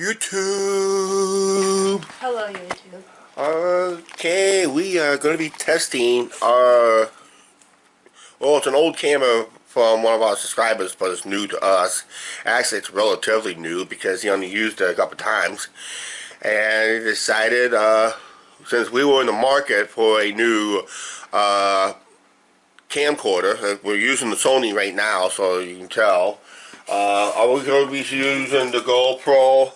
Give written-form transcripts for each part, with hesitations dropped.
YouTube. Hello, YouTube. Okay, we are going to be testing our, well, it's an old camera from one of our subscribers, but it's new to us. Actually, it's relatively new because he only used it a couple times. And he decided, since we were in the market for a new camcorder, we're using the Sony right now, so you can tell. Are we going to be using the GoPro?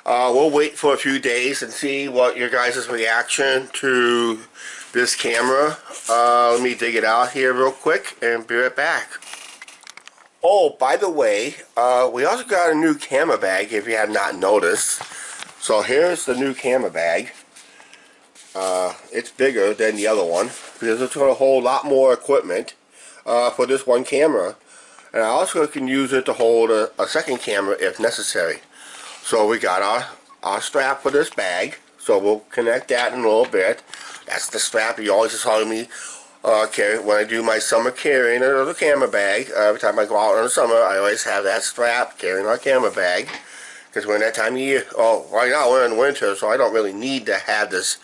We'll wait for a few days and see what your guys' reaction to this camera. Let me dig it out here real quick and be right back. Oh, by the way, we also got a new camera bag if you have not noticed. So here's the new camera bag. It's bigger than the other one because it's going to hold a lot more equipment for this one camera. And I also can use it to hold a second camera if necessary. So we got our strap for this bag. So we'll connect that in a little bit. That's the strap you always saw me carry when I do my summer carrying of the camera bag. Every time I go out in the summer, I always have that strap carrying our camera bag. Because we're in that time of year. Oh, right now we're in winter, so I don't really need to have this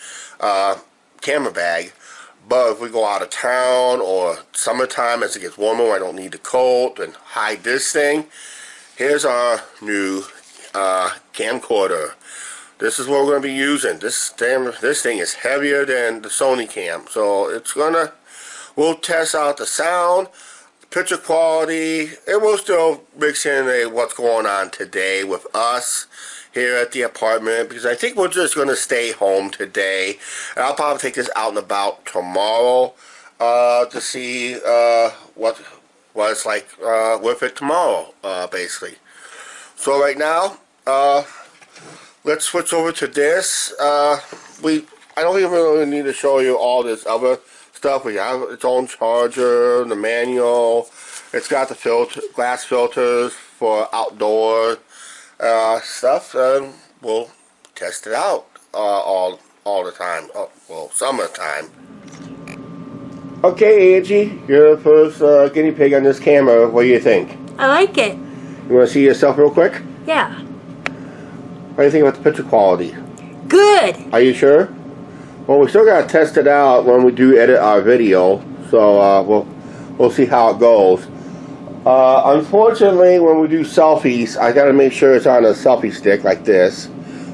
camera bag. But if we go out of town or summertime as it gets warmer, I don't need the coat and hide this thing. Here's our new camcorder. This is what we're going to be using. This thing is heavier than the Sony cam, so we'll test out the sound, picture quality. It will still mix in what's going on today with us here at the apartment, because I think we're just going to stay home today. And I'll probably take this out and about tomorrow to see what it's like with it tomorrow, basically. So right now, let's switch over to this. I don't even really need to show you all this other stuff. We have its own charger, the manual. It's got the glass filters for outdoor stuff, and we'll test it out all the time. Oh, well, summertime. Okay, Angie, you're the first guinea pig on this camera. What do you think? I like it. You want to see yourself real quick? Yeah. What do you think about the picture quality? Good. Are you sure? Well, we still gotta test it out when we do edit our video, so we'll see how it goes. Unfortunately, when we do selfies, I gotta make sure it's on a selfie stick like this.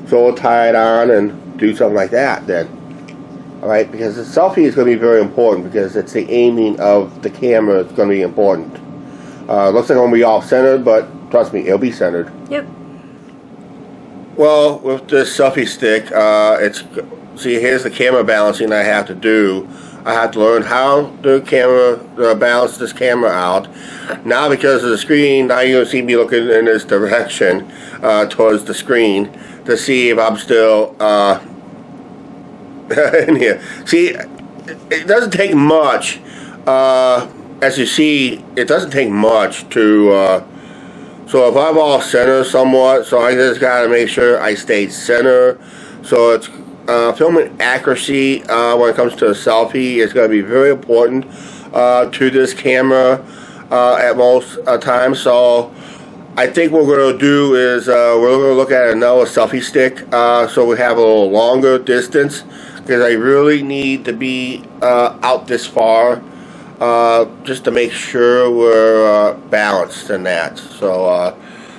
So we'll tie it on and do something like that then. Alright, because the selfie is going to be very important because it's the aiming of the camera is going to be important. Looks like it's going to be off-centered, but trust me, it'll be centered. Yep. Well, with this selfie stick, see, here's the camera balancing I have to do. I have to learn how to balance this camera out. Now, because of the screen, now you're going to see me looking in this direction towards the screen to see if I'm still in here. See, it doesn't take much. As you see, it doesn't take much to. So if I'm off center somewhat, so I just got to make sure I stay center. So it's filming accuracy when it comes to a selfie is going to be very important to this camera at most times. So I think what we're going to do is we're going to look at another selfie stick so we have a little longer distance, because I really need to be out this far just to make sure we're balanced in that. So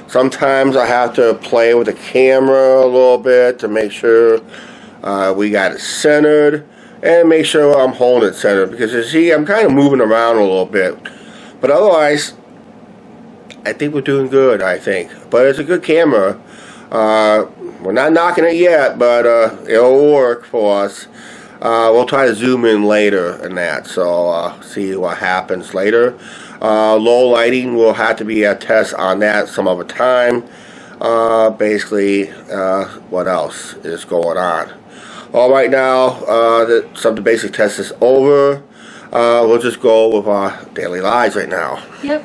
sometimes I have to play with the camera a little bit to make sure we got it centered and make sure I'm holding it centered, because you see I'm kind of moving around a little bit, but otherwise I think we're doing good, I think. But it's a good camera. We're not knocking it yet, but it'll work for us. We'll try to zoom in later and that, so see what happens later. Low lighting will have to be a test on that some other time. Basically, what else is going on? All right, now some of the basic tests is over. We'll just go with our daily lives right now. Yep.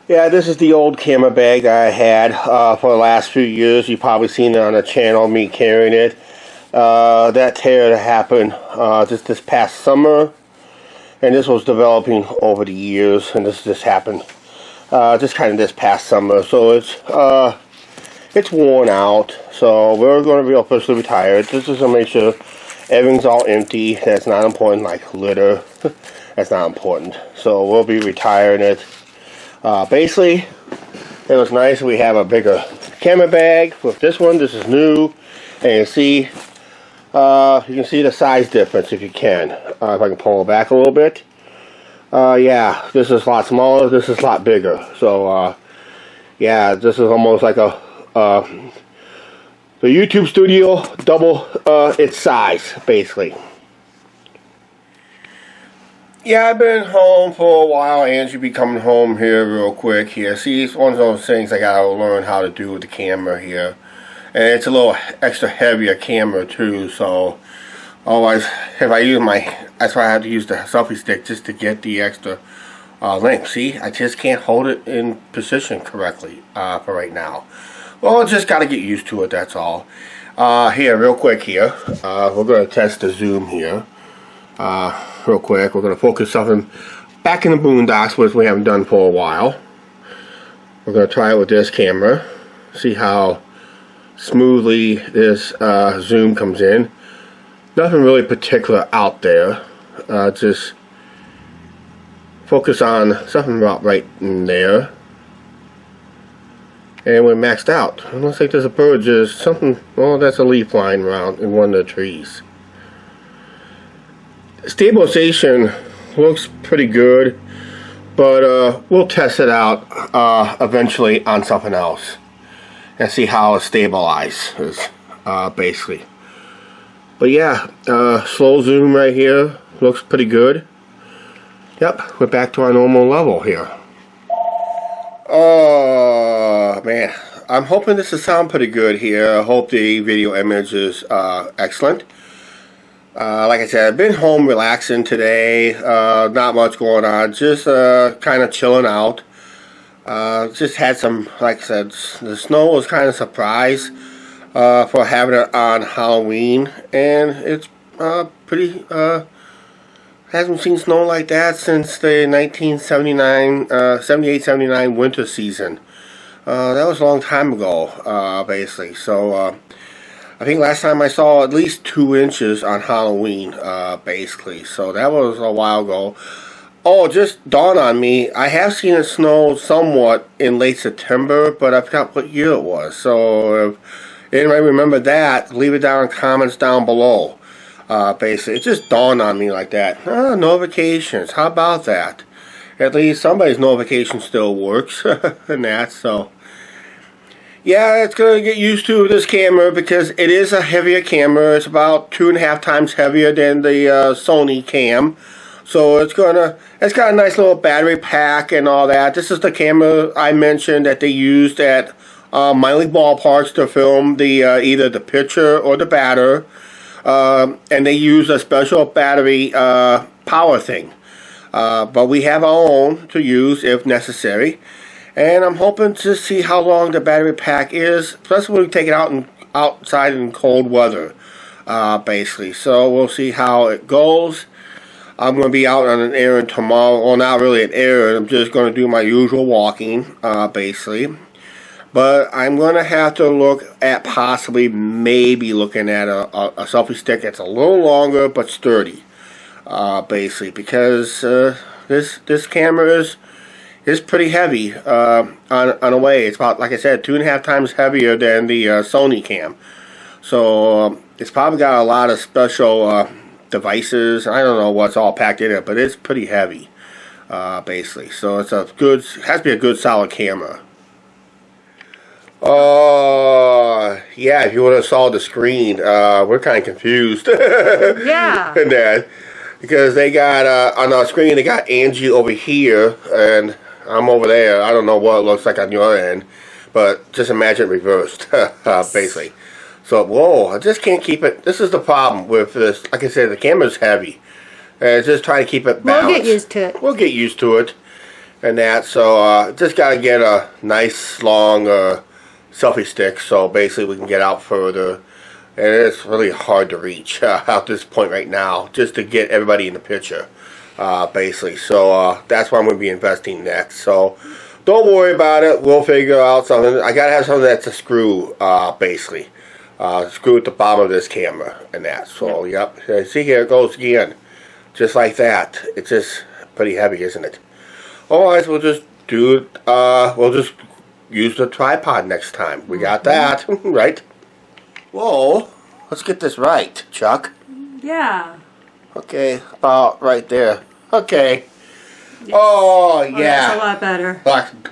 Yeah, this is the old camera bag that I had for the last few years. You've probably seen it on the channel, me carrying it. That tear happened just this past summer, and this was developing over the years, and this just happened just kind of this past summer. So it's worn out. So we're going to be officially retired. This is to make sure everything's all empty. That's not important, like litter. That's not important. So we'll be retiring it. Basically, it was nice. We have a bigger camera bag with this one. This is new, and you can see the size difference if you can. If I can pull it back a little bit. Yeah, this is a lot smaller. This is a lot bigger. So yeah, this is almost like a the YouTube studio double its size, basically. Yeah, I've been home for a while. Angie be coming home here real quick here. See, it's one of those things I gotta learn how to do with the camera here. And it's a little extra heavier camera too, so otherwise, if I use that's why I have to use the selfie stick just to get the extra length. See, I just can't hold it in position correctly for right now. Well, I just gotta get used to it, that's all. Here, real quick here, we're gonna test the zoom here. Real quick, we're going to focus something back in the boondocks, which we haven't done for a while. We're going to try it with this camera, see how smoothly this zoom comes in. Nothing really particular out there, just focus on something about right in there. And we're maxed out. It looks like there's a bird, just something, well, that's a leaf flying around in one of the trees. Stabilization looks pretty good, but we'll test it out eventually on something else and see how it stabilizes, basically. But yeah, slow zoom right here looks pretty good. Yep, we're back to our normal level here. Oh man, I'm hoping this will sound pretty good here. I hope the video image is excellent. Like I said, I've been home relaxing today, not much going on, just kind of chilling out. Just had some, like I said, the snow was kind of a surprise for having it on Halloween, and it's pretty, hasn't seen snow like that since the 78-79 winter season. That was a long time ago, basically, so I think last time I saw at least 2 inches on Halloween, basically. So that was a while ago. Oh, just dawned on me. I have seen it snow somewhat in late September, but I forgot what year it was. So if anybody remember that, leave it down in comments down below. Basically, it just dawned on me like that. Notifications. How about that? At least somebody's notification still works. And that, so. Yeah, it's going to get used to this camera because it is a heavier camera. It's about 2.5 times heavier than the Sony cam. So it's got a nice little battery pack and all that. This is the camera I mentioned that they used at minor league ballparks to film the either the pitcher or the batter. And they use a special battery power thing. But we have our own to use if necessary. And I'm hoping to see how long the battery pack is, especially when we take it outside in cold weather, basically. So we'll see how it goes. I'm going to be out on an errand tomorrow. Well, not really an errand. I'm just going to do my usual walking, basically. But I'm going to have to look at possibly maybe looking at a selfie stick that's a little longer but sturdy, basically. Because this camera is pretty heavy on a way. It's about, like I said, 2.5 times heavier than the Sony cam. So it's probably got a lot of special devices. I don't know what's all packed in it, but it's pretty heavy, basically. So it's has to be a good solid camera. Yeah, if you would have saw the screen, we're kind of confused. Yeah. And that, because they got, on our screen, they got Angie over here, and I'm over there. I don't know what it looks like on your end, but just imagine it reversed, basically. So, whoa, I just can't keep it. This is the problem with this. Like I said, the camera's heavy. And just trying to keep it balanced. We'll get used to it. We'll get used to it and that. So, just got to get a nice, long selfie stick so basically we can get out further. And it's really hard to reach out this point right now just to get everybody in the picture, basically. So, that's what I'm going to be investing next. So, don't worry about it. We'll figure out something. I gotta have something that's a screw, basically. Screw at the bottom of this camera and that. So, yep. See, here it goes again. Just like that. It's just pretty heavy, isn't it? Otherwise, we'll just do, we'll just use the tripod next time. We got that, right? Whoa. Let's get this right, Chuck. Yeah. Okay, about right there. Okay. Oh, yeah. That's a lot better.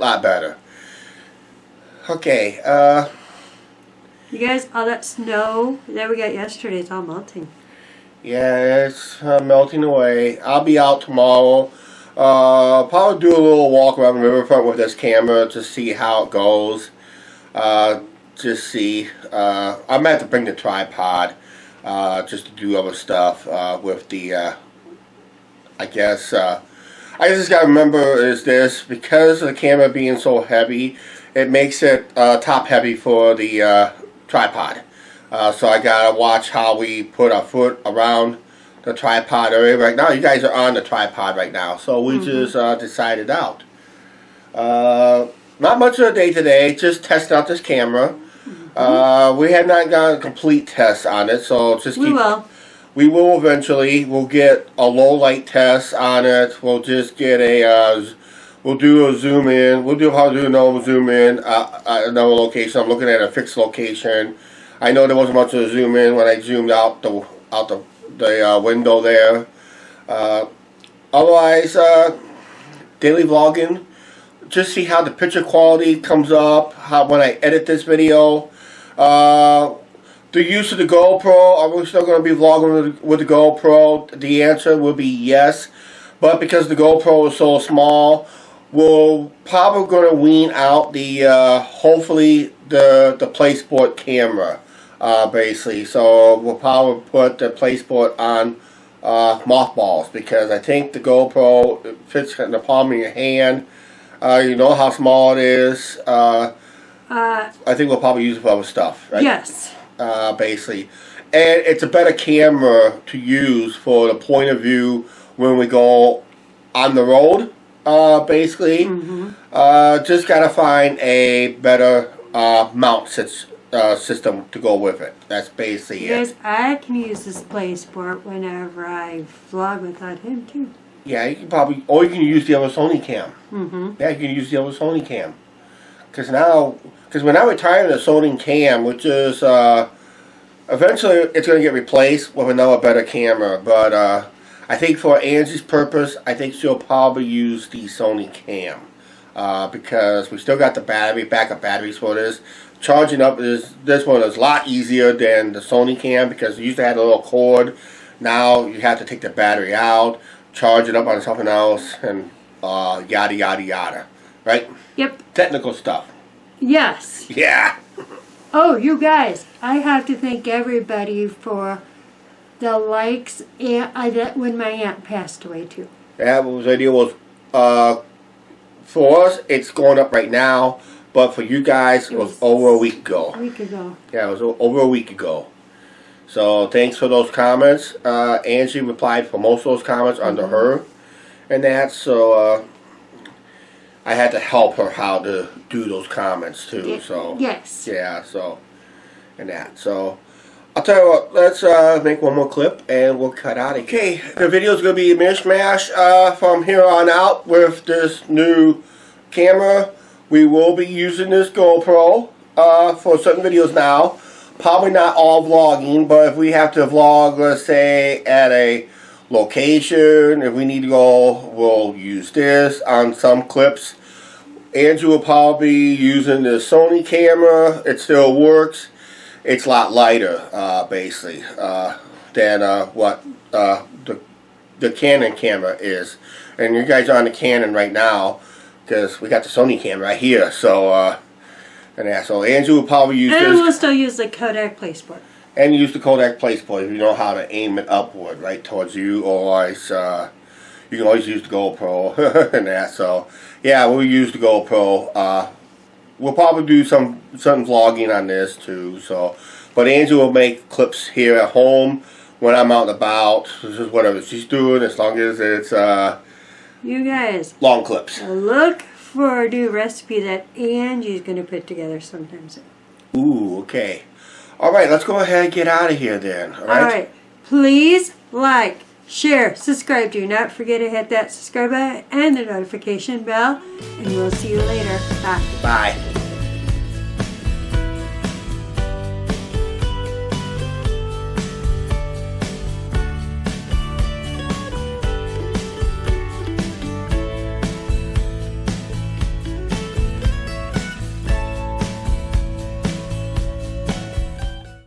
Lot better. Okay, You guys, all that snow that we got yesterday, it's all melting. yeah, it's melting away. I'll be out tomorrow. Probably do a little walk around the riverfront with this camera to see how it goes. Just see. I'm gonna have to bring the tripod just to do other stuff with the. I guess just gotta remember is this, because of the camera being so heavy, it makes it top heavy for the tripod. So I gotta watch how we put our foot around the tripod area. Right now, you guys are on the tripod right now, so we just decided out. Not much of a day today, just testing out this camera. We have not gotten a complete test on it, so just keep. We will eventually. We'll get a low light test on it. We'll just get a. We'll do a zoom in. We'll do how to do a normal zoom in at another location. I'm looking at a fixed location. I know there wasn't much of a zoom in when I zoomed out the window there. Otherwise, daily vlogging. Just see how the picture quality comes up. How when I edit this video. The use of the GoPro, are we still going to be vlogging with the GoPro? The answer will be yes. But because the GoPro is so small, we're probably going to wean out the, hopefully, the PlaySport camera, basically. So we'll probably put the PlaySport on mothballs, because I think the GoPro fits in the palm of your hand. You know how small it is. I think we'll probably use it for other stuff, right? Yes. Basically. And it's a better camera to use for the point of view when we go on the road, basically. Just gotta find a better mount system to go with it. That's basically Yes, it. I can use this PlaySport whenever I vlog without him too. Yeah, you can probably, or you can use the other Sony cam. Yeah, you can use the other Sony cam. Because we're now retiring the Sony cam, which is, eventually it's going to get replaced with another better camera. But I think for Angie's purpose, I think she'll probably use the Sony cam. Because we still got the backup batteries for this. Charging up this one is a lot easier than the Sony cam, because you used to have a little cord. Now you have to take the battery out, charge it up on something else, and yada yada yada. Right? Yep. Technical stuff. Yes. Yeah. Oh, you guys, I have to thank everybody for the likes when my aunt passed away too. That video was, for us, it's going up right now, but for you guys, it was over a week ago. A week ago. Yeah, it was over a week ago. So thanks for those comments. Angie replied for most of those comments under her and that, so I had to help her how to do those comments too. So yes. Yeah, so and that. So I'll tell you what, let's make one more clip and we'll cut out. Okay, the video is going to be a mishmash from here on out with this new camera. We will be using this GoPro for certain videos now. Probably not all vlogging, but if we have to vlog, let's say, at a location, if we need to go, we'll use this on some clips. Andrew will probably be using the Sony camera. It still works. It's a lot lighter, basically, than what the Canon camera is. And you guys are on the Canon right now, because we got the Sony camera right here. So, so Andrew will probably use this. And we'll still use the Kodak PlaySport. And use the Kodak PlaySport if you know how to aim it upward, right towards you. Or you can always use the GoPro and that. So yeah, we'll use the GoPro. We'll probably do some vlogging on this too. So, but Angie will make clips here at home when I'm out and about. This is whatever she's doing, as long as it's you guys, long clips. look for a new recipe that Angie's going to put together sometime soon. Ooh, okay. All right, let's go ahead and get out of here then. All right. All right. Please like, share, subscribe. Do not forget to hit that subscribe button and the notification bell. And we'll see you later. Bye. Bye.